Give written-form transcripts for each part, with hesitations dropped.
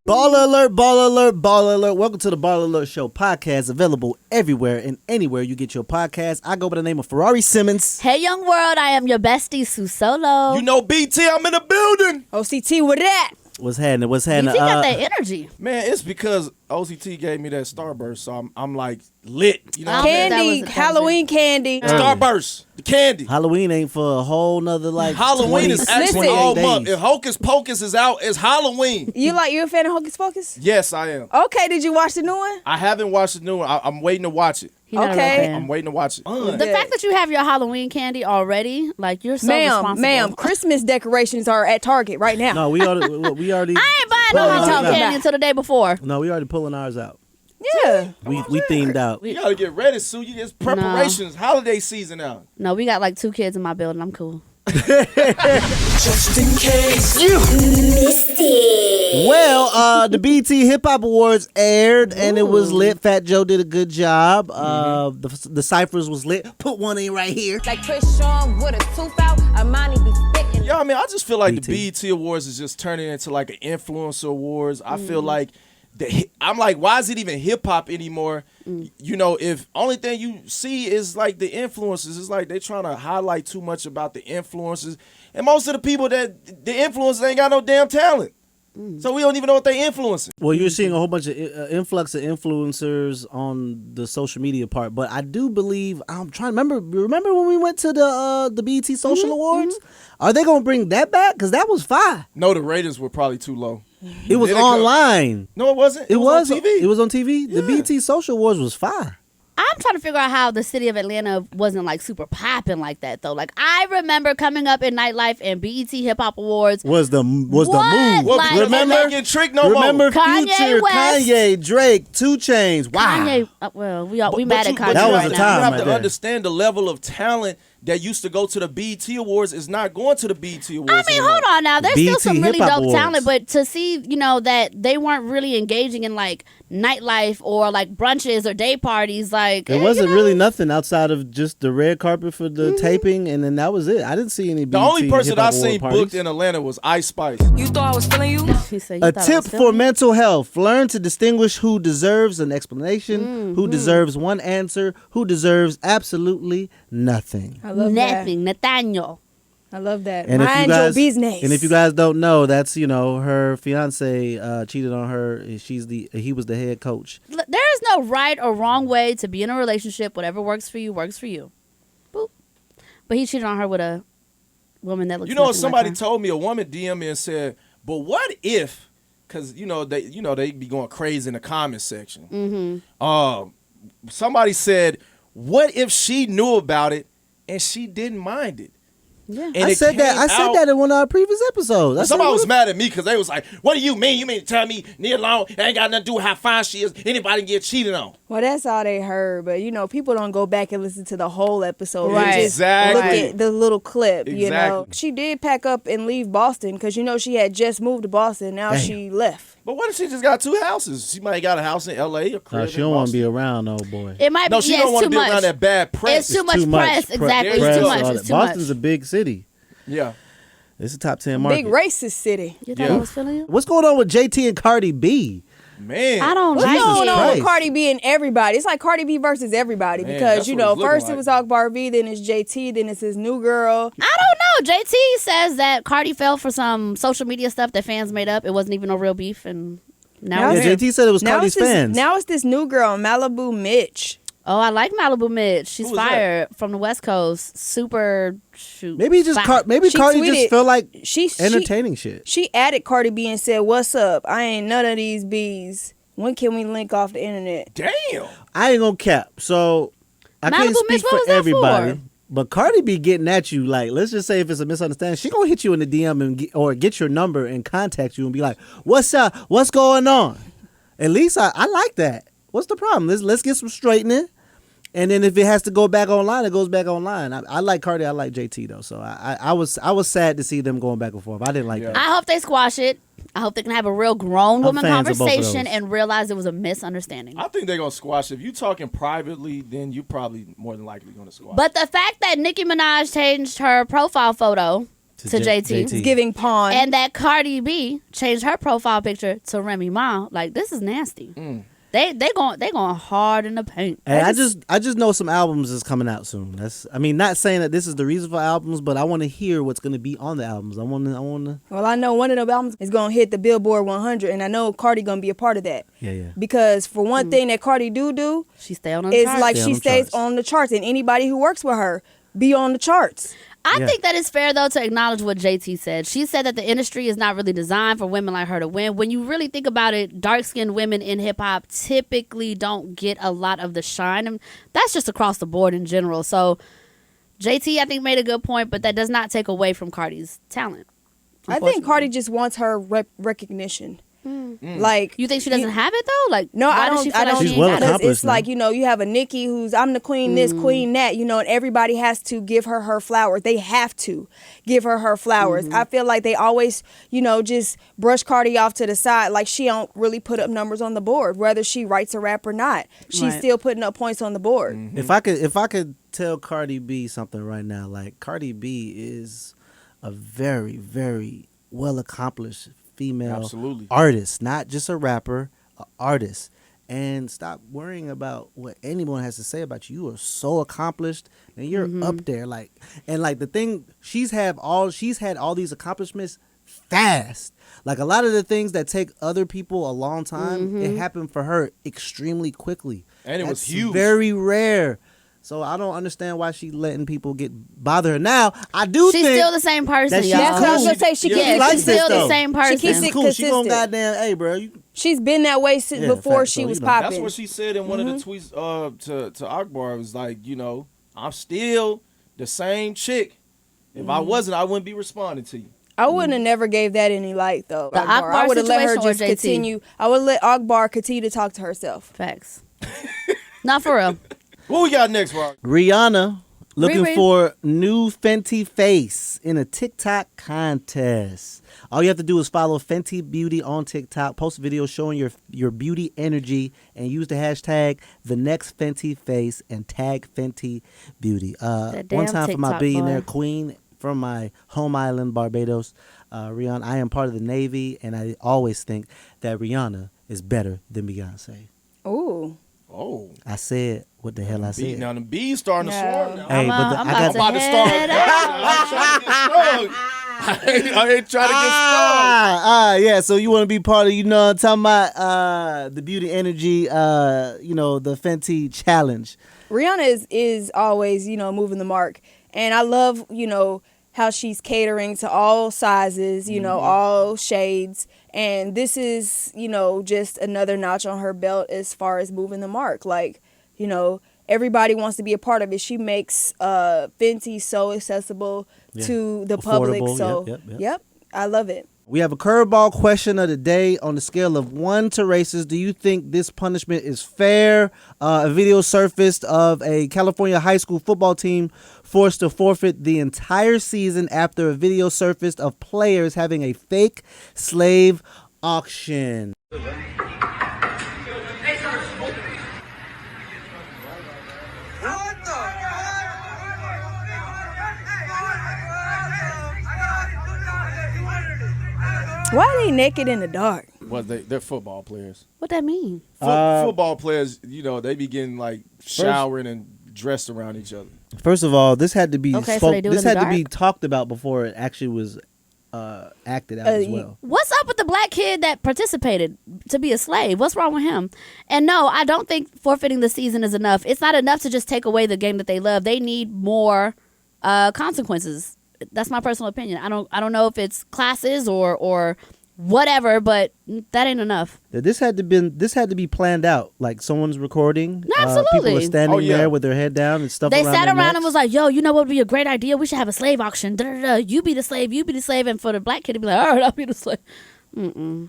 Baller alert, baller alert, baller alert. Welcome to the Baller Alert Show podcast, available everywhere and anywhere you get your podcast. I go by the name of Ferrari Simmons. Hey, young world, I am your bestie, Sue Solo. You know BT, I'm in the building. OCT, what that? What's happening? What's happening? BT got that energy. Man, it's because OCT gave me that Starburst, so I'm like lit. You know, Candy, Halloween candy. Starburst, the candy. Halloween ain't for a whole nother Halloween is actually all month. days. If Hocus Pocus is out, it's Halloween. You a fan of Hocus Pocus? Yes, I am. Okay, did you watch the new one? I haven't watched the new one. I'm waiting to watch it. He not a real Okay. fan. I'm waiting to watch it. The fact that you have your Halloween candy already, like you're so responsible. Ma'am, Christmas decorations are at Target right now. No, we already. I ain't buying no Well, Halloween no. candy until the day before. No, we already pulling ours out. Yeah. We themed out. You gotta get ready, Sue. It's preparations. Holiday season out. No, we got like 2 kids in my building. I'm cool. Just in case. Well, the BT Hip Hop Awards aired and it was lit. Fat Joe did a good job. The ciphers was lit. Put one in right here. Like Chris Sean with a tooth out, Armani be spitting. Yeah, I mean, I just feel like BT. the BET Awards is just turning into like an influencer awards. I feel like I'm like, why is it even hip hop anymore? You know, if only thing you see is like the influencers, it's like they trying to highlight too much about the influencers, and most of the people that the influencers ain't got no damn talent. So we don't even know what they influencing. Well, you're seeing a whole bunch of influx of influencers on the social media part, but I do believe I'm trying to remember when we went to the BET Social Awards? Are they gonna bring that back? Because that was fire. No, the ratings were probably too low. It was Did it come- online. No, it wasn't. It was on TV. It was on TV. Yeah. The BET Social Awards was fire. I'm trying to figure out how the city of Atlanta wasn't like super popping like that though. Like I remember coming up in nightlife and BET Hip Hop Awards Was the move? What? Well, Like- because Remember? I'm not getting tricked no Remember more. Kanye Future, West. Kanye, Drake, 2 Chainz. Wow. Kanye. Well, we mad at Kanye That was right a now. time You have right to there. understand the level of talent that used to go to the BET Awards is not going to the BET Awards. I mean, anymore. hold on now. There's still BET some really Hip Hop dope Awards. talent, but to see, that they weren't really engaging in like nightlife or like brunches or day parties, like There wasn't really nothing outside of just the red carpet for the taping, and then that was it. I didn't see any. The only person hip-hop I seen award parties. booked in Atlanta was Ice Spice. You thought I was feeling you? He said, "You A thought I tip was for feeling mental health: learn to distinguish who deserves an explanation, who deserves one answer, who deserves absolutely nothing. I love that. nothing, Nathaniel." I love that. And Mind your business. And if you guys don't know, that's her fiance cheated on her. He was the head coach. There is no right or wrong way to be in a relationship. Whatever works for you, works for you. Boop. But he cheated on her with a woman that looks. You know, nothing somebody like her. told me, a woman DM me and said, "But what if?" Because they be going crazy in the comment section. Somebody said, "What if she knew about it and she didn't mind it?" Yeah. And I it said came out- that in one of our previous episodes. I said, Somebody what was if- mad at me because they was like, "What do you mean? You mean to tell me Nia Long ain't got nothing to do with how fine she is? Anybody can get cheated on?" Well, that's all they heard, but people don't go back and listen to the whole episode. Right. They just Exactly. look at the little clip. Exactly. She did pack up and leave Boston because she had just moved to Boston. Now Damn. she left. But what if she just got 2 houses? She might got a house in L.A. or crib she in don't want to Boston. be around, oh boy. It might No, be. she Yeah, don't it's want too to be much. around that bad press. It's too much press. Exactly. It's Press, too much. all It's that. too Boston's much. a big city. Yeah. It's a top 10 market. Big racist city. You thought I was feeling you? What's going on with JT and Cardi B? Man. I don't What's like going it. on Christ. with Cardi B and everybody? It's like Cardi B versus everybody Man, because, that's what it's looking first like. it was Akbar V, then it's JT, then it's his new girl. I don't know. JT says that Cardi fell for some social media stuff that fans made up. It wasn't even no real beef, and now Now it's- Yeah, JT said it was Now Cardi's it's, this, fans. now it's this new girl, Malibu Mitch. Oh, I like Malibu Mitch. She's Who was that? fire from the West Coast. Super shoot. Maybe just fire. maybe She Cardi tweeted- just felt like She entertaining shit. She added Cardi B and said, "What's up? I ain't none of these bees. When can we link off the internet?" Damn. I ain't gonna cap. So I Malibu can't Mitch, speak what for was that everybody. for? But Cardi be getting at you like, let's just say if it's a misunderstanding, she gonna hit you in the DM or get your number and contact you and be like, "What's up? What's going on?" At least I like that. What's the problem? Let's get some straightening. And then if it has to go back online, it goes back online. I like Cardi. I like JT though. So I was sad to see them going back and forth. I didn't like Yeah. that. I hope they squash it. I hope they can have a real grown woman fans of both of conversation those. and realize it was a misunderstanding. I think they're going to squash it. If you talking privately, then you probably more than likely going to squash it. But the fact that Nicki Minaj changed her profile photo to JT. It's giving pawn. And that Cardi B changed her profile picture to Remy Ma. Like, this is nasty. They going hard in the paint. And I just know some albums is coming out soon. Not saying that this is the reason for albums, but I want to hear what's going to be on the albums. I want to. Well, I know one of the albums is gonna hit the Billboard 100, and I know Cardi gonna be a part of that. Yeah. Because for one thing that Cardi do, She stay on the it's charts. like Stay on she the stays charts. on the charts, and anybody who works with her be on the charts. I Yeah. think that it's fair, though, to acknowledge what JT said. She said that the industry is not really designed for women like her to win. When you really think about it, dark-skinned women in hip-hop typically don't get a lot of the shine. And that's just across the board in general. So JT, I think, made a good point, but that does not take away from Cardi's talent. I think Cardi just wants her recognition. Like, You think she doesn't have it, though? Like, no, why I does don't. she feel I like don't. she She's ain't well got it? accomplished. It's like, you have a Nicki who's I'm the queen this, queen that, and everybody has to give her flowers. They have to give her flowers. I feel like they always, just brush Cardi off to the side, like she don't really put up numbers on the board, whether she writes a rap or not. She's Right. still putting up points on the board. If I could tell Cardi B something right now, like Cardi B is a very, very well accomplished female Absolutely. artist, not just a rapper, an artist. And stop worrying about what anyone has to say about you. You are so accomplished, and you're up there. The thing, she's had all these accomplishments fast. Like, a lot of the things that take other people a long time, it happened for her extremely quickly. And it was That's huge. very rare. So I don't understand why she letting people bother her. Now, I do She's think still the same person, that she's y'all. That's what I was cool. gonna say. She Yeah, keeps Yeah, it likes she's this, still though. the same person. keeps it's it cool. She gonna consistent. goddamn, hey, bro. She's been that way since Yeah, before facts. she So, was you know, popping. That's what she said in one of the tweets to Akbar. It was like, I'm still the same chick. If I wasn't, I wouldn't be responding to you. I wouldn't have never gave that any light though. The Akbar. I Akbar would have let her situation or just JT? continue. I would let Akbar continue to talk to herself. Facts. Not for real. What we got next, Rock? Rihanna looking Riri. for new Fenty face in a TikTok contest. All you have to do is follow Fenty Beauty on TikTok, post a video showing your beauty energy, and use the hashtag #TheNextFentyFace and tag Fenty Beauty. That One damn time for my TikTok billionaire boy. queen from my home island, Barbados, Rihanna. I am part of the Navy, and I always think that Rihanna is better than Beyonce. Ooh. Oh, I said what the hell I bee, said. now the bees starting to swarm now. Hey, I'm but I'm I got about to I'm about to start. I ain't trying to get Yeah, so you want to be part of, talking about the beauty energy, the Fenty challenge. Rihanna is always, moving the mark. And I love, how she's catering to all sizes, all shades. And this is, just another notch on her belt as far as moving the mark. Like, everybody wants to be a part of it. She makes Fenty so accessible to the public. Affordable. So, Yep. I love it. We have a curveball question of the day. On the scale of 1 to races, do you think this punishment is fair? A video surfaced of a California high school football team forced to forfeit the entire season after a video surfaced of players having a fake slave auction. Why are they naked in the dark? Well, they're football players. What that mean? Football players, they be getting like showering and dressed around each other. First of all, this had to be Okay, so they do it this in the had to be dark? talked about before it actually was acted out as well. What's up with the black kid that participated to be a slave? What's wrong with him? And no, I don't think forfeiting the season is enough. It's not enough to just take away the game that they love. They need more consequences. That's my personal opinion. I don't know if it's classes or whatever, but that ain't enough. This had to be planned out. Like, someone's recording. No, absolutely. People are standing Oh, yeah. there with their head down and stuff. They around sat their around necks. and was like, yo, you know what would be a great idea? We should have a slave auction. Da, da, da. You be the slave, you be the slave. And for the black kid to be like, all right, I'll be the slave. Mm-mm.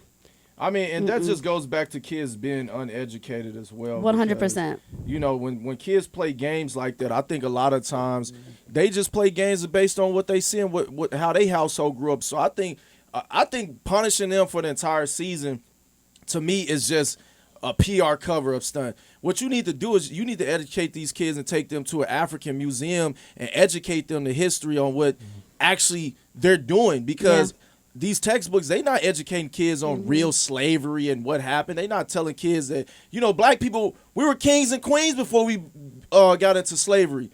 I mean, and that just goes back to kids being uneducated as well. 100%. Because, when kids play games like that, I think a lot of times they just play games based on what they see and what how they household grew up. So I think punishing them for the entire season, to me, is just a PR cover-up stunt. What you need to do is you need to educate these kids and take them to an African museum and educate them the history on what actually they're doing, because these textbooks, they not educating kids on real slavery and what happened. They not telling kids that, black people, we were kings and queens before we got into slavery.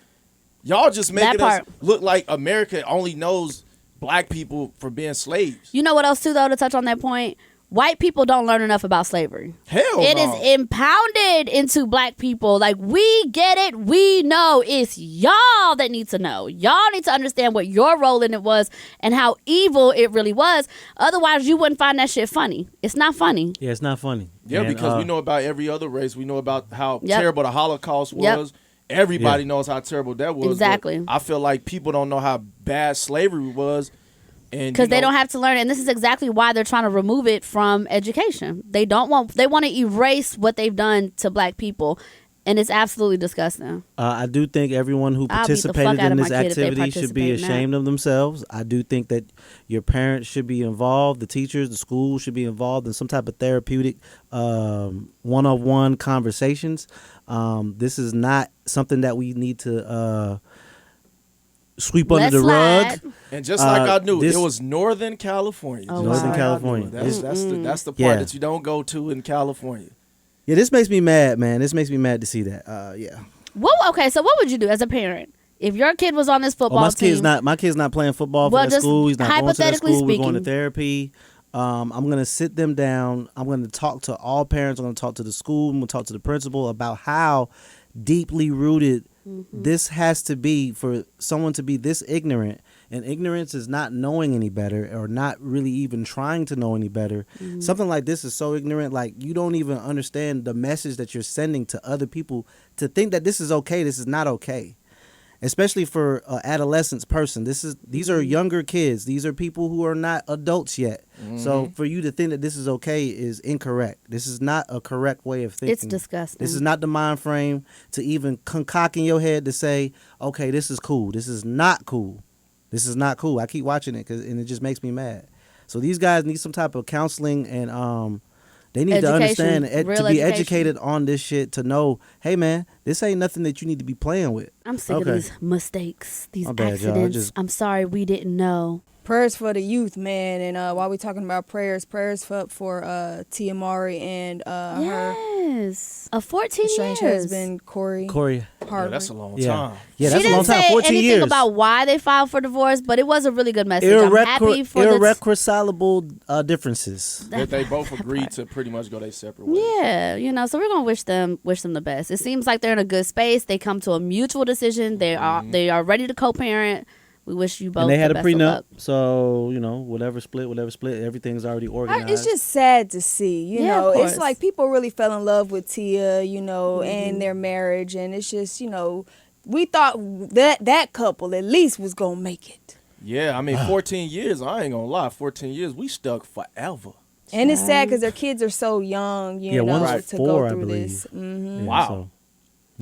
Y'all just making us look like America only knows black people for being slaves. You know what else, too, though, to touch on that point? White people don't learn enough about slavery. Hell It no. is impounded into black people. Like, we get it. We know. It's y'all that need to know. Y'all need to understand what your role in it was and how evil it really was. Otherwise, you wouldn't find that shit funny. It's not funny. Yeah, it's not funny. Yeah, And, because we know about every other race. We know about how terrible the Holocaust was. Everybody knows how terrible that was. Exactly. I feel like people don't know how bad slavery was. Because they don't have to learn it. And this is exactly why they're trying to remove it from education. They want to erase what they've done to black people. And it's absolutely disgusting. I do think everyone who I'll beat the participated fuck out in of this my kid if they activity should be participate in that. ashamed of themselves. I do think that your parents should be involved. The teachers, the school should be involved in some type of therapeutic one-on-one conversations. This is not something that we need to sweep under the rug. And just like I knew, this- it was Northern California. Oh, Northern wow. California. That's the part Yeah. that you don't go to in California. Yeah, this makes me mad, man. This makes me mad to see that. Yeah. Okay, so what would you do as a parent if your kid was on this football my team? kid's not playing football for Well, that just school. He's not going to that hypothetically school. We're going to speaking. therapy. I'm going to sit them down. I'm going to talk to all parents. I'm going to talk to the school. I'm going to talk to the principal about how deeply rooted this has to be for someone to be this ignorant. And ignorance is not knowing any better or not really even trying to know any better. Something like this is so ignorant, like you don't even understand the message that you're sending to other people to think that this is okay. This is not okay. Especially for an adolescent person. These are younger kids. These are people who are not adults yet. So for you to think that this is okay is incorrect. This is not a correct way of thinking. It's disgusting. This is not the mind frame to even concoct in your head to say, okay, this is cool. This is not cool. This is not cool. I keep watching it and it just makes me mad. So these guys need some type of counseling and they need to understand to be educated on this shit to know, hey man, this ain't nothing that you need to be playing with. I'm sick of these mistakes, these My bad, y'all. accidents. I'm sorry we didn't know. Prayers for the youth, man. And while we're talking about prayers for Tia Mari and her Yes. Of 14 estranged years. husband, Corey. Corey. Harvard. Yeah, that's a long Yeah. time. Yeah, She that's a long didn't time. say 14 anything years. about why they filed for divorce, but it was a really good message. I'm happy for irreconcilable differences. That they both agreed to pretty much go their separate ways. Yeah, so we're gonna wish them the best. It seems like they're in a good space. They come to a mutual decision. They are ready to co-parent. We wish you both. And they had the a best of prenup, luck. so whatever split, everything's already organized. It's just sad to see, you Yeah, know. of It's course. like people really fell in love with Tia, and their marriage, and it's just, we thought that couple at least was gonna make it. Yeah, I mean, 14 years, I ain't gonna lie, 14 years, we stuck forever. And it's sad because their kids are so young, one's to 4, go I through believe. this. Yeah, Wow. so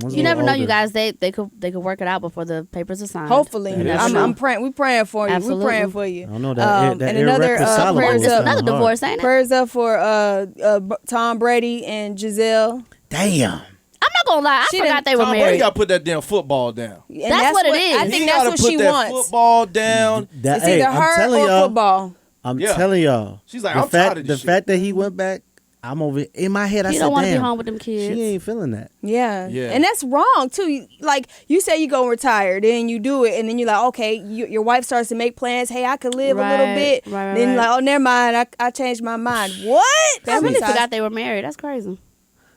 one's a You never little know, you older. guys. They could work it out before the papers are signed. Hopefully, You never know. I'm praying. We praying for you. Absolutely. We praying for you. I don't know that and another irreconcilable prayers is up. kinda Another hard. divorce, ain't it? Prayers up for Tom Brady and Giselle. Damn. I'm not gonna lie. I She forgot didn't- they were Tom Brady married. got to put that damn football down. And That's what it is. I He think gotta that's what put she that wants. football down. It's either I'm her telling or y'all, football. I'm Yeah. telling y'all. She's like, the I'm fact, tired of this the shit. fact that he went back, I'm over in my head. I You said, don't want to be damn, home with them kids. she ain't feeling that. Yeah. Yeah. And that's wrong too. Like you say you go retire, then you do it, and then you're like, okay, your wife starts to make plans. Hey, I could live a little Right, bit. right, Then right. like, oh, never mind. I changed my mind. What? I really That's forgot they were married. That's crazy.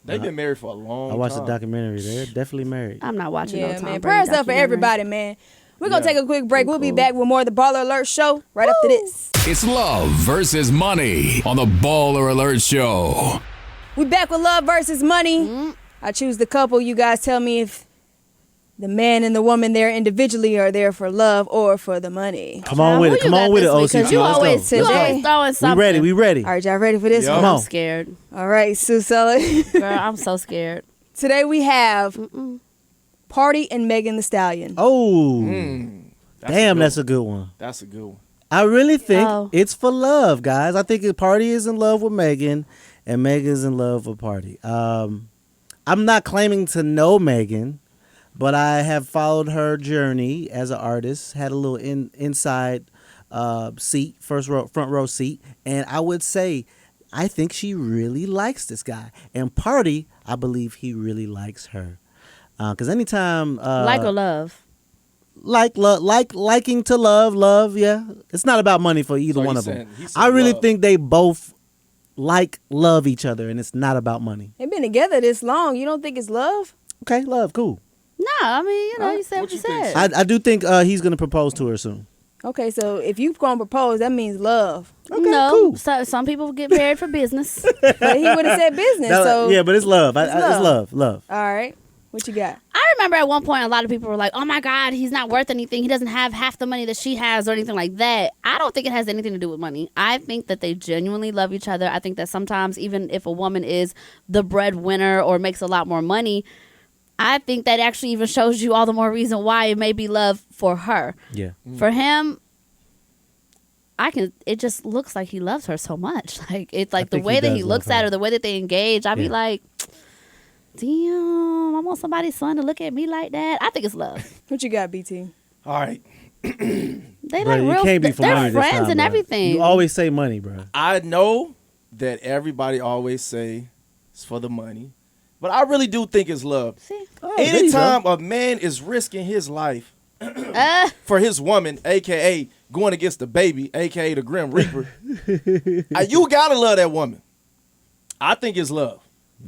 They've been married for a long I watched time. the documentary. They're definitely married. I'm not watching no Yeah, Tom man. Brady Prayers up for documentary. everybody, man. We're gonna Yeah. take a quick break. We'll be Cool. back with more of the Baller Alert show right after this. It's love versus money on the Baller Alert Show. We back with Love versus Money. I choose the couple. You guys tell me if the man and the woman there individually are there for love or for the money. Come on with Who it. you Come on got with it, this week? OC. 'Cause you Let's go. always Let's today- go. throwing We something. ready. We ready. All right, y'all ready for this Yeah. one? Come on. I'm scared. All right, Sue Sulla. Girl, I'm so scared. Today we have Party and Megan Thee Stallion. Oh, That's that's a good one. That's a good one. I really think Oh. it's for love, guys. I think Party is in love with Megan, and Megan's in love with Party. I'm not claiming to know Megan. but I have followed her journey as an artist. Had a little inside seat, front row seat, and I would say, I think she really likes this guy. And Party, I believe he really likes her. Because anytime Like or love? liking to love, yeah. It's not about money for either So one he's of them. saying- he said I really love. think they both love each other, and it's not about money. They've been together this long. You don't think it's love? Okay, love, cool. No, I mean, you said What what you you think, said. I do think he's gonna propose to her soon. Okay, so if you gonna propose, that means love. Okay, no, cool. some people get married for business. But he would have said business. So Yeah, but it's love. It's It's love. all right. What you got? I remember at one point a lot of people were like, "Oh my God, he's not worth anything. He doesn't have half the money that she has or anything like that." I don't think it has anything to do with money. I think that they genuinely love each other. I think that sometimes even if a woman is the breadwinner or makes a lot more money, I think that actually even shows you all the more reason why it may be love for her. Yeah. For him, it just looks like he loves her so much. Like it's like the think way he that does he love looks at her. her, the way that they engage, I'd be Yeah. like, damn, I want somebody's son to look at me like that. I think it's love. What you got, BT? All right. They Bro, like you real. can't be for They're money this friends time, and bro. everything. You always say money, bro. I know that everybody always say it's for the money, but I really do think it's love. See? Oh, there you go. Anytime a man is risking his life for his woman, aka going against the baby, aka the Grim Reaper, you gotta love that woman. I think it's love,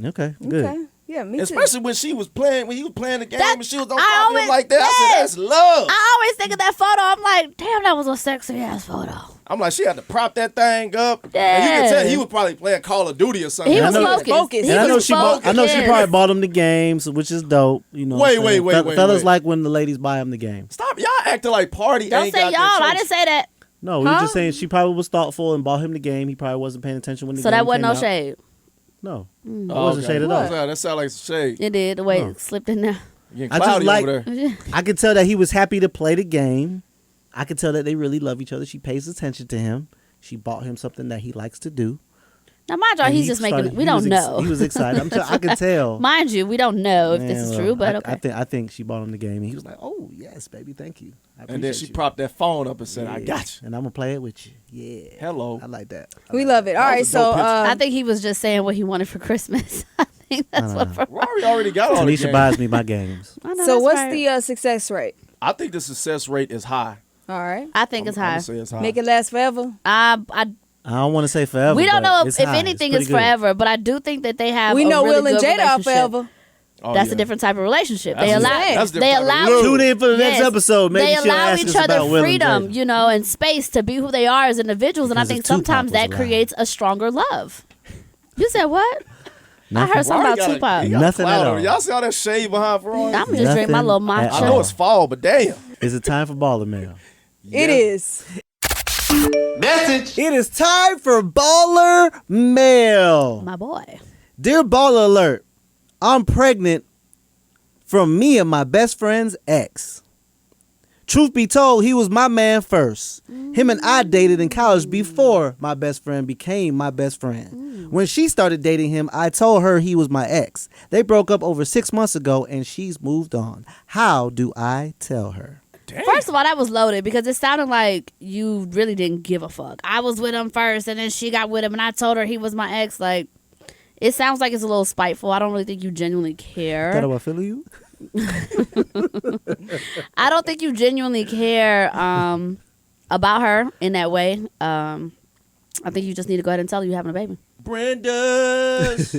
Okay, good. Okay. Yeah, me too. especially when he was playing the game and she was on I top of him always- like that. I said yes. that's love. I always think of that photo. I'm like, damn, that was a sexy ass photo. I'm like, she had to prop that thing up, and you Yeah. can tell he was probably playing Call of Duty or something. He I was know- focused. He And I know was she bought. I know focused. she probably bought him the games, which is dope. You know. Wait, what I'm saying? wait, Fellas wait. like when the ladies buy him the game. Stop, y'all acting like Party Don't ain't say got y'all. that I choice. didn't say that. No, we were just saying she probably was thoughtful and bought him the game. He probably wasn't paying attention when the So game that wasn't came no out. shade. No, Mm. it wasn't shade at all. That sounds like some shade. It did the way No. it slipped in there. Getting I just cloudy like- over there. I could tell that he was happy to play the game. I could tell that they really love each other. She pays attention to him. She bought him something that he likes to do. Now, mind you, And he's he just started- making. We he was don't know. He was excited. I could tell. Mind you, we don't know if this Man, is well, true, but okay. I think she bought him the game, and he was like, "Oh yes, baby, thank you." I And then appreciate she you. propped that phone up and said, I Yeah. got you. and I'm gonna play it with you. Yeah, Hello. I like that. We love it. All That right, was a dope so picture. I think he was just saying what he wanted for Christmas. I think that's what. Rory already got all the Tanisha games. buys me my games. I know so that's what's right. the success rate? I think the success rate is high. All right, I think it's I'm high. gonna say it's high. make it last forever. I I don't want to say forever. we don't but know it's if high. anything It's is pretty good. forever, but I do think that they have. We a know really Will and good Jada are relationship. forever. Oh, That's yeah. a different type of relationship. That's They a- allow. that's They different type of allow. love. Tune in for the next Yes. episode. Maybe They she'll allow ask each us about other Will and freedom, Jada. and space to be who they are as individuals, and I Because think if Tupac sometimes was that alive. creates a stronger love. You said what? Nothing. I heard something Rory about got a- Tupac. he got a Nothing cloud at over. all. Y'all see all that shade behind Ferrari? I'm just drink my little Nothing at matcha. I know it's fall, but damn. Is it time for baller mail? It is. Message. It is time for baller mail. My boy. Dear Baller Alert, I'm pregnant from me and my best friend's ex. Truth be told, he was my man first. Him and I dated in college before my best friend became my best friend. When she started dating him, I told her he was my ex. They broke up over 6 months ago and she's moved on. How do I tell her? First of all, that was loaded because it sounded like you really didn't give a fuck. I was with him first, and then she got with him, and I told her he was my ex. Like, it sounds like it's a little spiteful. I don't really think you genuinely care. Got how I feel you? I don't think you genuinely care about her in that way. I think you just need to go ahead and tell her you're having a baby. Brenda's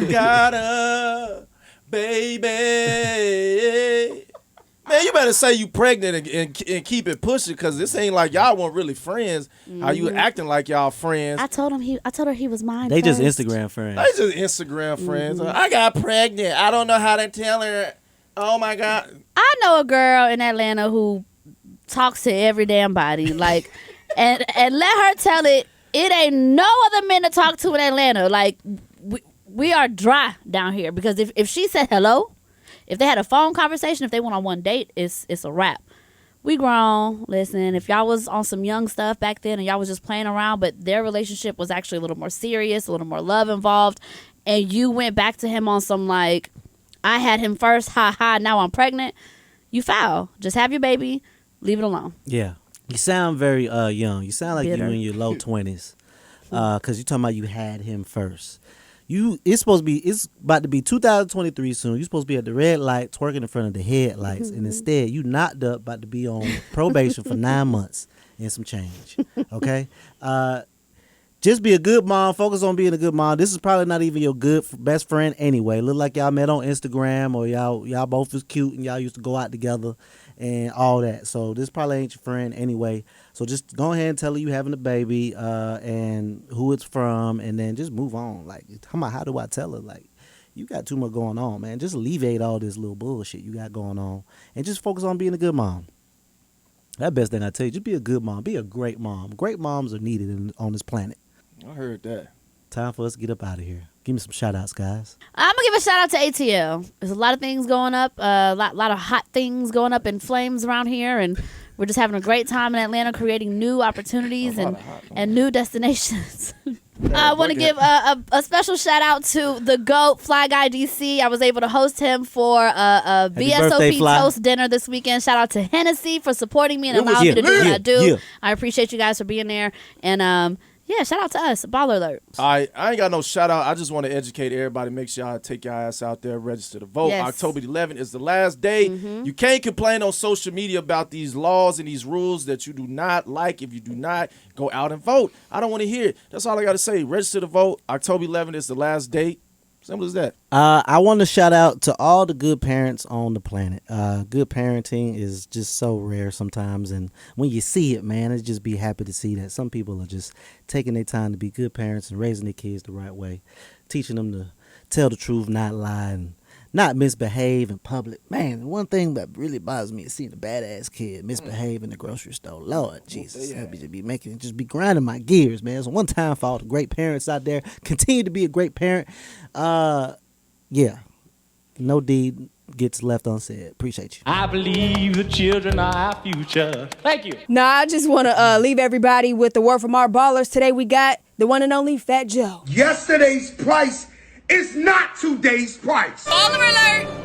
got a baby. Man, you better say you pregnant and keep it pushing, because this ain't like y'all weren't really friends. How you acting like y'all friends? I told her he was mine. They just first. Instagram friends. They just Instagram friends. I got pregnant. I don't know how to tell her. Oh my God. I know a girl in Atlanta who talks to every damn body, like, and let her tell it. It ain't no other men to talk to in Atlanta. Like, we are dry down here, because if she said hello, if they had a phone conversation, if they went on one date, it's a wrap. We grown. Listen, if y'all was on some young stuff back then and y'all was just playing around, but their relationship was actually a little more serious, a little more love involved, and you went back to him on some like, I had him first. Ha ha. Now I'm pregnant. You foul. Just have your baby. Leave it alone. Yeah. You sound very young. You sound like Bitter. you're in your low 20s. Because you're talking about you had him first. It's about to be 2023 soon. You're supposed to be at the red light twerking in front of the headlights. And instead, you knocked up, about to be on probation for 9 months and some change. Okay? Just be a good mom. Focus on being a good mom. This is probably not even your best friend anyway. Look like y'all met on Instagram, or y'all both was cute and y'all used to go out together and all that. So this probably ain't your friend anyway. So just go ahead and tell her you having a baby and who it's from, and then just move on. Like, how do I tell her? Like, you got too much going on, man. Just alleviate all this little bullshit you got going on and just focus on being a good mom. That best thing I tell you, just be a good mom. Be a great mom. Great moms are needed on this planet. I heard that. Time for us to get up out of here. Give me some shout outs, guys. I'm going to give a shout out to ATL. There's a lot of things going up, a lot of hot things going up in flames around here, and we're just having a great time in Atlanta, creating new opportunities and new destinations. I want to give a special shout out to the GOAT, Fly Guy DC. I was able to host him for a birthday, VSOP Fly. toast dinner this weekend. Shout out to Hennessy for supporting me and allowing me to do what I do. Yeah. I appreciate you guys for being there. And yeah, shout out to us, Baller Alert. I ain't got no shout out. I just want to educate everybody. Make sure y'all take your ass out there, register to vote. Yes. October 11th is the last day. You can't complain on social media about these laws and these rules that you do not like. If you do not, go out and vote. I don't want to hear it. That's all I got to say. Register to vote. October 11th is the last date. Simple as that. I want to shout out to all the good parents on the planet. Good parenting is just so rare sometimes, and when you see it, man, it's just be happy to see that some people are just taking their time to be good parents and raising their kids the right way, teaching them to tell the truth, not lie, and not misbehave in public. Man, one thing that really bothers me is seeing a badass kid misbehave in the grocery store. Lord Jesus, that just be grinding my gears, man. So one time for all the great parents out there, continue to be a great parent. Yeah, no deed gets left unsaid. Appreciate you. I believe the children are our future. Thank you. Nah, I just want to leave everybody with the word from our ballers. Today we got the one and only Fat Joe. Yesterday's price is not today's price. Baller alert!